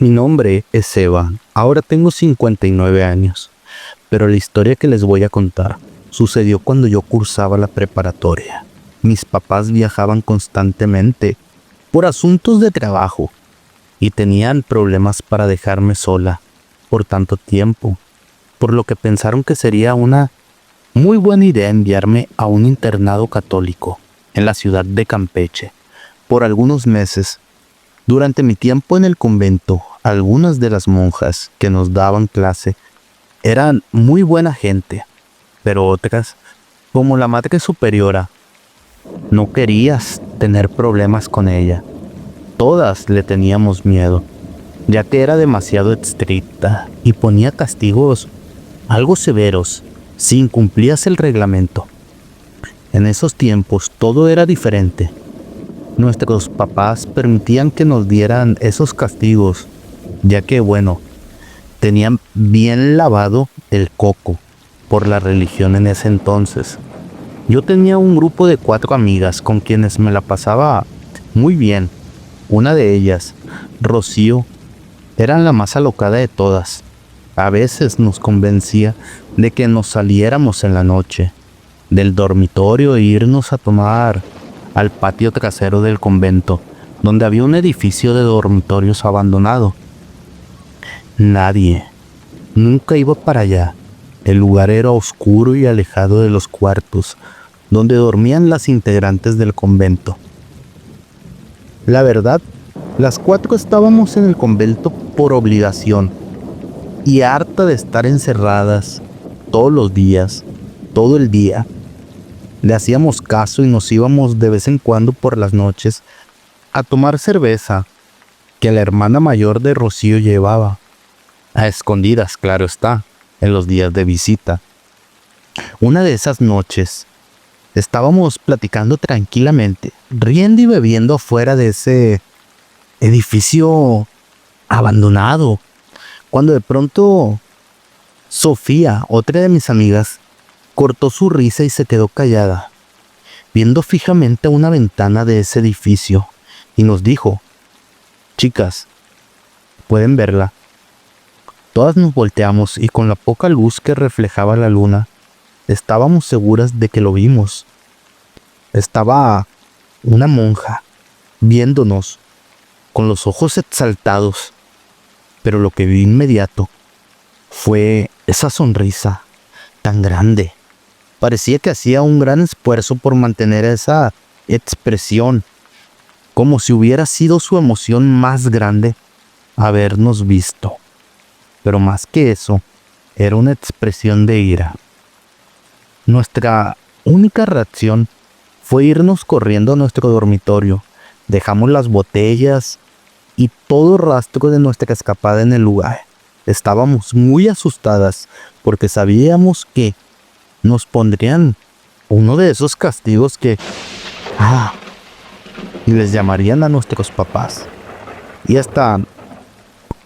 Mi nombre es Eva, ahora tengo 59 años, pero la historia que les voy a contar sucedió cuando yo cursaba la preparatoria. Mis papás viajaban constantemente por asuntos de trabajo y tenían problemas para dejarme sola por tanto tiempo, por lo que pensaron que sería una muy buena idea enviarme a un internado católico en la ciudad de Campeche por algunos meses. Durante mi tiempo en el convento, algunas de las monjas que nos daban clase eran muy buena gente, pero otras, como la madre superiora, no querías tener problemas con ella. Todas le teníamos miedo, ya que era demasiado estricta y ponía castigos algo severos si incumplías el reglamento. En esos tiempos todo era diferente. Nuestros papás permitían que nos dieran esos castigos, ya que, bueno, tenían bien lavado el coco por la religión en ese entonces. Yo tenía un grupo de 4 amigas con quienes me la pasaba muy bien. Una de ellas, Rocío, era la más alocada de todas. A veces nos convencía de que nos saliéramos en la noche del dormitorio e irnos a tomar al patio trasero del convento, donde había un edificio de dormitorios abandonado. Nadie nunca iba para allá. El lugar era oscuro y alejado de los cuartos donde dormían las integrantes del convento. La verdad, las 4 estábamos en el convento por obligación y harta de estar encerradas todos los días, todo el día. Le hacíamos caso y nos íbamos de vez en cuando por las noches a tomar cerveza que la hermana mayor de Rocío llevaba, a escondidas, claro está, en los días de visita. Una de esas noches estábamos platicando tranquilamente, riendo y bebiendo afuera de ese edificio abandonado, cuando de pronto Sofía, otra de mis amigas, cortó su risa y se quedó callada, viendo fijamente a una ventana de ese edificio, y nos dijo: «Chicas, ¿pueden verla?». Todas nos volteamos y con la poca luz que reflejaba la luna, estábamos seguras de que lo vimos. Estaba una monja viéndonos con los ojos exaltados, pero lo que vi inmediato fue esa sonrisa tan grande. Parecía que hacía un gran esfuerzo por mantener esa expresión, como si hubiera sido su emoción más grande habernos visto. Pero más que eso, era una expresión de ira. Nuestra única reacción fue irnos corriendo a nuestro dormitorio. Dejamos las botellas y todo rastro de nuestra escapada en el lugar. Estábamos muy asustadas porque sabíamos que nos pondrían uno de esos castigos y les llamarían a nuestros papás. Y hasta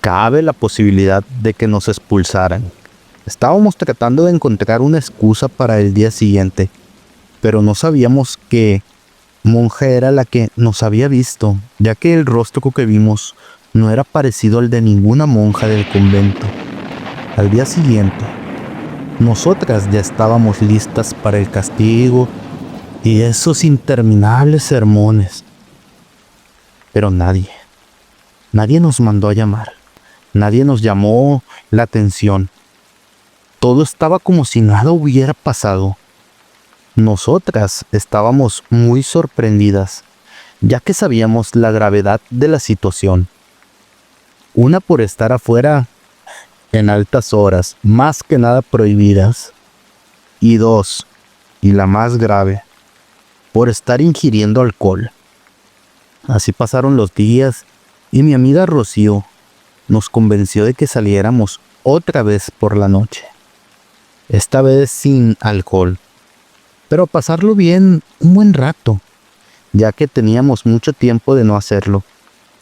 cabe la posibilidad de que nos expulsaran. Estábamos tratando de encontrar una excusa para el día siguiente, pero no sabíamos qué monja era la que nos había visto, ya que el rostro que vimos no era parecido al de ninguna monja del convento. Al día siguiente, nosotras ya estábamos listas para el castigo y esos interminables sermones. Pero nadie nos mandó a llamar. Nadie nos llamó la atención. Todo estaba como si nada hubiera pasado. Nosotras estábamos muy sorprendidas, ya que sabíamos la gravedad de la situación. Una, por estar afuera en altas horas, más que nada prohibidas. Y 2, y la más grave, por estar ingiriendo alcohol. Así pasaron los días y mi amiga Rocío nos convenció de que saliéramos otra vez por la noche. Esta vez sin alcohol, pero a pasarlo bien un buen rato, ya que teníamos mucho tiempo de no hacerlo,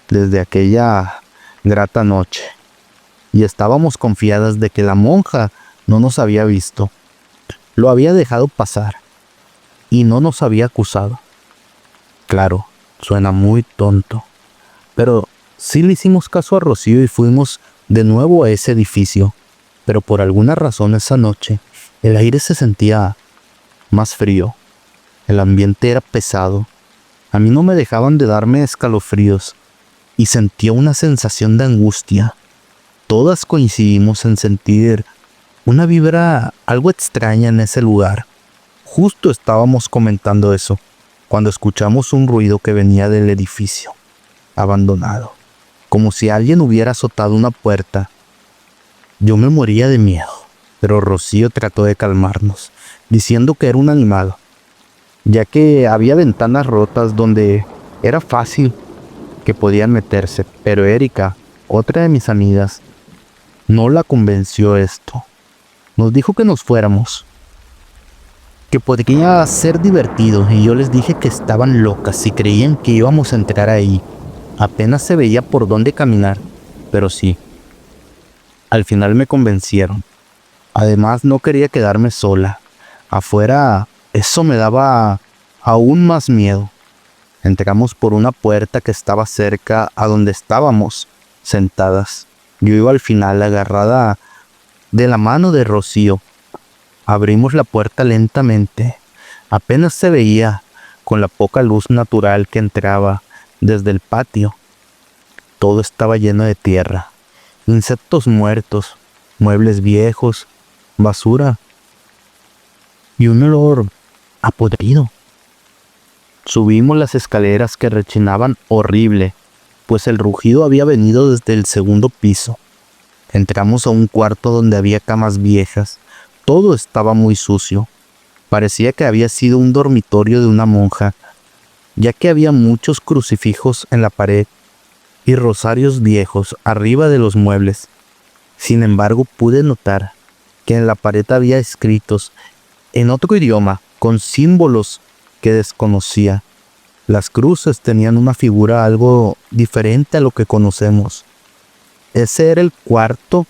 desde aquella grata noche, y estábamos confiadas de que la monja no nos había visto. Lo había dejado pasar y no nos había acusado. Claro, suena muy tonto, pero Sí le hicimos caso a Rocío y fuimos de nuevo a ese edificio, pero por alguna razón esa noche el aire se sentía más frío, el ambiente era pesado. A mí no me dejaban de darme escalofríos y sentía una sensación de angustia. Todas coincidimos en sentir una vibra algo extraña en ese lugar. Justo estábamos comentando eso cuando escuchamos un ruido que venía del edificio abandonado, como si alguien hubiera azotado una puerta. Yo me moría de miedo, pero Rocío trató de calmarnos, diciendo que era un animal, ya que había ventanas rotas donde era fácil que podían meterse, pero Erika, otra de mis amigas, no la convenció esto. Nos dijo que nos fuéramos, que podría ser divertido, y yo les dije que estaban locas si creían que íbamos a entrar ahí. Apenas se veía por dónde caminar, pero sí, al final me convencieron. Además, no quería quedarme sola. Afuera, eso me daba aún más miedo. Entramos por una puerta que estaba cerca a donde estábamos sentadas. Yo iba al final agarrada de la mano de Rocío. Abrimos la puerta lentamente. Apenas se veía con la poca luz natural que entraba desde el patio. Todo estaba lleno de tierra, insectos muertos, muebles viejos, basura y un olor a podrido. Subimos las escaleras que rechinaban horrible, pues el rugido había venido desde el segundo piso. Entramos a un cuarto donde había camas viejas. Todo estaba muy sucio. Parecía que había sido un dormitorio de una monja, ya que había muchos crucifijos en la pared y rosarios viejos arriba de los muebles. Sin embargo, pude notar que en la pared había escritos en otro idioma, con símbolos que desconocía. Las cruces tenían una figura algo diferente a lo que conocemos. Ese era el cuarto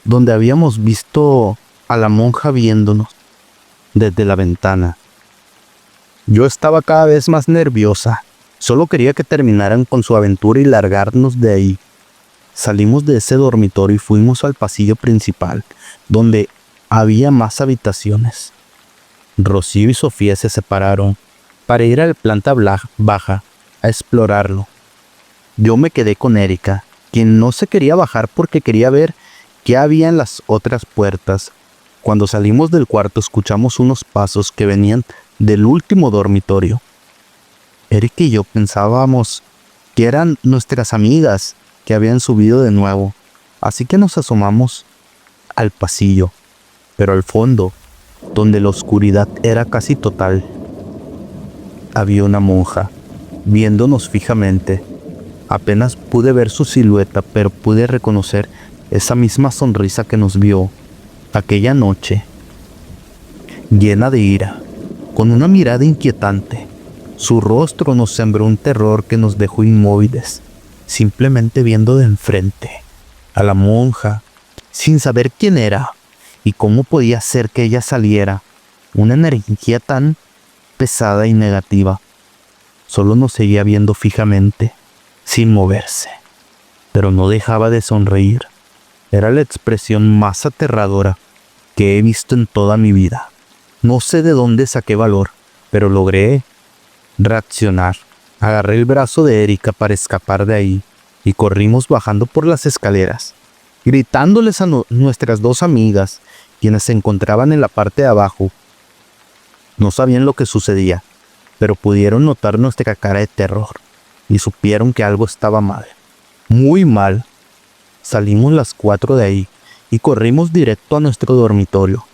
donde habíamos visto a la monja viéndonos desde la ventana. Yo estaba cada vez más nerviosa. Solo quería que terminaran con su aventura y largarnos de ahí. Salimos de ese dormitorio y fuimos al pasillo principal, donde había más habitaciones. Rocío y Sofía se separaron para ir a la planta baja a explorarlo. Yo me quedé con Erika, quien no se quería bajar porque quería ver qué había en las otras puertas. Cuando salimos del cuarto escuchamos unos pasos que venían del último dormitorio. Erika y yo pensábamos que eran nuestras amigas que habían subido de nuevo, así que nos asomamos al pasillo, pero al fondo, donde la oscuridad era casi total, había una monja viéndonos fijamente. Apenas pude ver su silueta, pero pude reconocer esa misma sonrisa que nos vio aquella noche, llena de ira, con una mirada inquietante. Su rostro nos sembró un terror que nos dejó inmóviles, simplemente viendo de enfrente a la monja, sin saber quién era y cómo podía ser que ella saliera una energía tan pesada y negativa. Solo nos seguía viendo fijamente, sin moverse, pero no dejaba de sonreír. Era la expresión más aterradora que he visto en toda mi vida. No sé de dónde saqué valor, pero logré reaccionar. Agarré el brazo de Erika para escapar de ahí y corrimos bajando por las escaleras, gritándoles a nuestras dos amigas, quienes se encontraban en la parte de abajo. No sabían lo que sucedía, pero pudieron notar nuestra cara de terror y supieron que algo estaba mal, muy mal. Salimos las 4 de ahí y corrimos directo a nuestro dormitorio.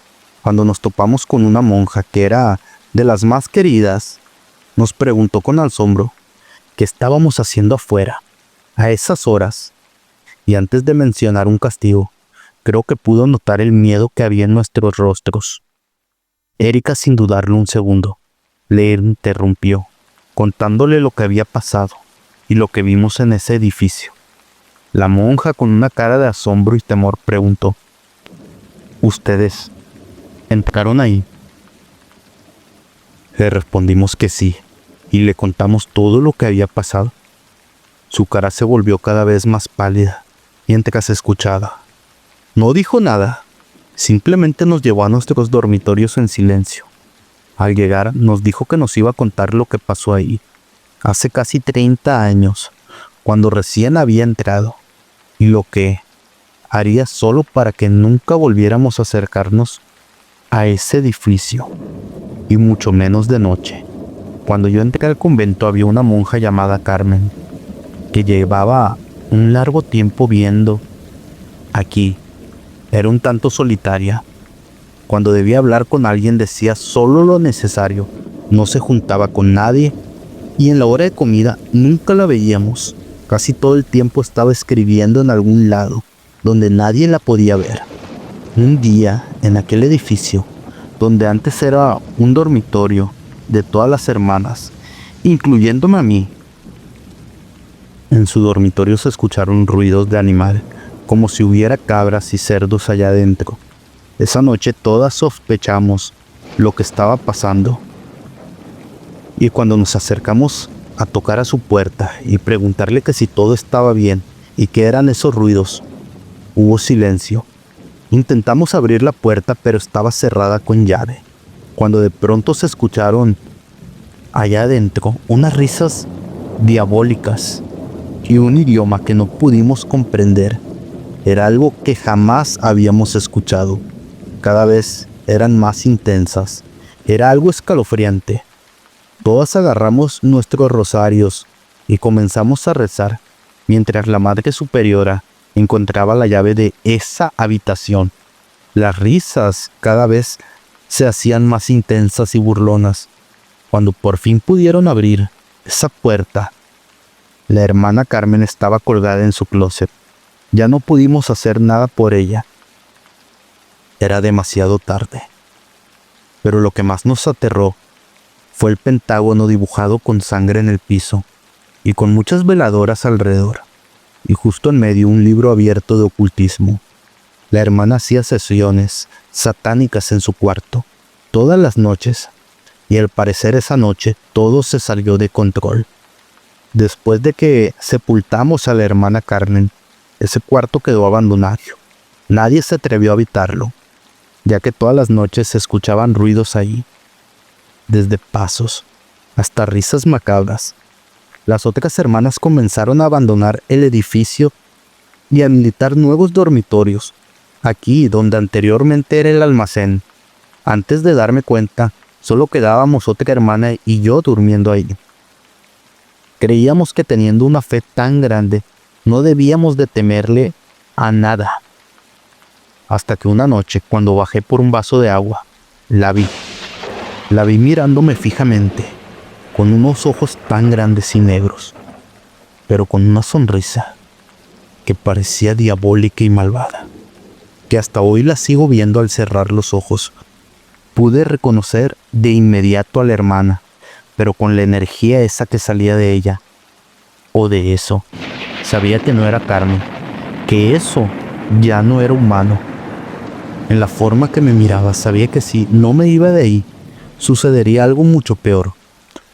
Cuando nos topamos con una monja que era de las más queridas, nos preguntó con asombro qué estábamos haciendo afuera a esas horas, y antes de mencionar un castigo, creo que pudo notar el miedo que había en nuestros rostros. Erika, sin dudarlo un segundo, le interrumpió, contándole lo que había pasado y lo que vimos en ese edificio. La monja, con una cara de asombro y temor, preguntó: ¿Ustedes entraron ahí? Le respondimos que sí, y le contamos todo lo que había pasado. Su cara se volvió cada vez más pálida mientras escuchaba. No dijo nada, simplemente nos llevó a nuestros dormitorios en silencio. Al llegar nos dijo que nos iba a contar lo que pasó ahí, hace casi 30 años, cuando recién había entrado, y lo que haría solo para que nunca volviéramos a acercarnos a ese edificio, y mucho menos de noche. Cuando yo entré al convento había una monja llamada Carmen, que llevaba un largo tiempo viendo aquí. Era un tanto solitaria. Cuando debía hablar con alguien decía solo lo necesario, no se juntaba con nadie, y en la hora de comida nunca la veíamos. Casi todo el tiempo estaba escribiendo en algún lado, donde nadie la podía ver. Un día, en aquel edificio, donde antes era un dormitorio de todas las hermanas, incluyéndome a mí, en su dormitorio se escucharon ruidos de animal, como si hubiera cabras y cerdos allá adentro. Esa noche todas sospechamos lo que estaba pasando. Y cuando nos acercamos a tocar a su puerta y preguntarle que si todo estaba bien y qué eran esos ruidos, hubo silencio. Intentamos abrir la puerta, pero estaba cerrada con llave. Cuando de pronto se escucharon allá adentro unas risas diabólicas y un idioma que no pudimos comprender. Era algo que jamás habíamos escuchado. Cada vez eran más intensas. Era algo escalofriante. Todas agarramos nuestros rosarios y comenzamos a rezar, mientras la Madre Superiora encontraba la llave de esa habitación. Las risas cada vez se hacían más intensas y burlonas. Cuando por fin pudieron abrir esa puerta, la hermana Carmen estaba colgada en su closet. Ya no pudimos hacer nada por ella. Era demasiado tarde. Pero lo que más nos aterró fue el pentágono dibujado con sangre en el piso y con muchas veladoras alrededor, y justo en medio un libro abierto de ocultismo. La hermana hacía sesiones satánicas en su cuarto todas las noches, y al parecer esa noche todo se salió de control. Después de que sepultamos a la hermana Carmen, ese cuarto quedó abandonado. Nadie se atrevió a habitarlo, ya que todas las noches se escuchaban ruidos ahí, desde pasos hasta risas macabras. Las otras hermanas comenzaron a abandonar el edificio y a habilitar nuevos dormitorios, aquí donde anteriormente era el almacén. Antes de darme cuenta, solo quedábamos otra hermana y yo durmiendo ahí. Creíamos que teniendo una fe tan grande, no debíamos de temerle a nada. Hasta que una noche, cuando bajé por un vaso de agua, la vi. La vi mirándome fijamente, con unos ojos tan grandes y negros, pero con una sonrisa que parecía diabólica y malvada, que hasta hoy la sigo viendo al cerrar los ojos. Pude reconocer de inmediato a la hermana, pero con la energía esa que salía de ella, o de eso, sabía que no era Carmen, que eso ya no era humano. En la forma que me miraba, sabía que si no me iba de ahí, sucedería algo mucho peor.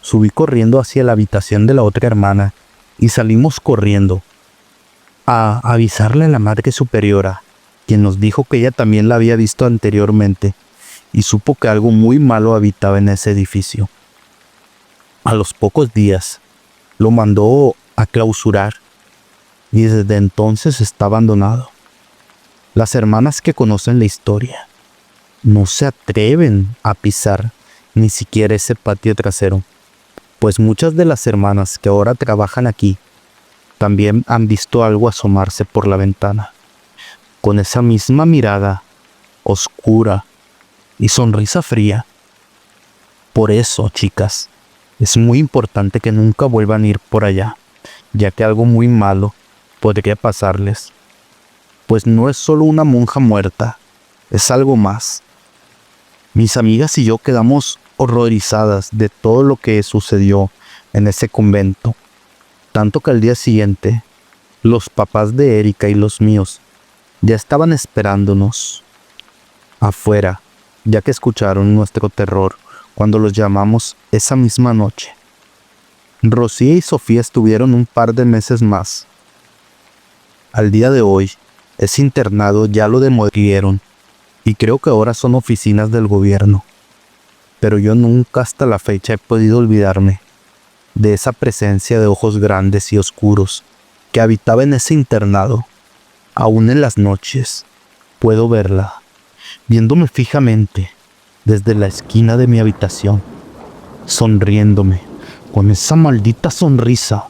Subí corriendo hacia la habitación de la otra hermana y salimos corriendo a avisarle a la Madre Superiora, quien nos dijo que ella también la había visto anteriormente y supo que algo muy malo habitaba en ese edificio. A los pocos días lo mandó a clausurar y desde entonces está abandonado. Las hermanas que conocen la historia no se atreven a pisar ni siquiera ese patio trasero, pues muchas de las hermanas que ahora trabajan aquí también han visto algo asomarse por la ventana, con esa misma mirada oscura y sonrisa fría. Por eso, chicas, es muy importante que nunca vuelvan a ir por allá, ya que algo muy malo podría pasarles, pues no es solo una monja muerta, es algo más. Mis amigas y yo quedamos horrorizadas de todo lo que sucedió en ese convento, tanto que al día siguiente, los papás de Erika y los míos ya estaban esperándonos afuera, ya que escucharon nuestro terror cuando los llamamos esa misma noche. Rocío y Sofía estuvieron un par de meses más. Al día de hoy, ese internado ya lo demolieron y creo que ahora son oficinas del gobierno. Pero yo nunca hasta la fecha he podido olvidarme de esa presencia de ojos grandes y oscuros que habitaba en ese internado. Aún en las noches puedo verla, viéndome fijamente desde la esquina de mi habitación, sonriéndome con esa maldita sonrisa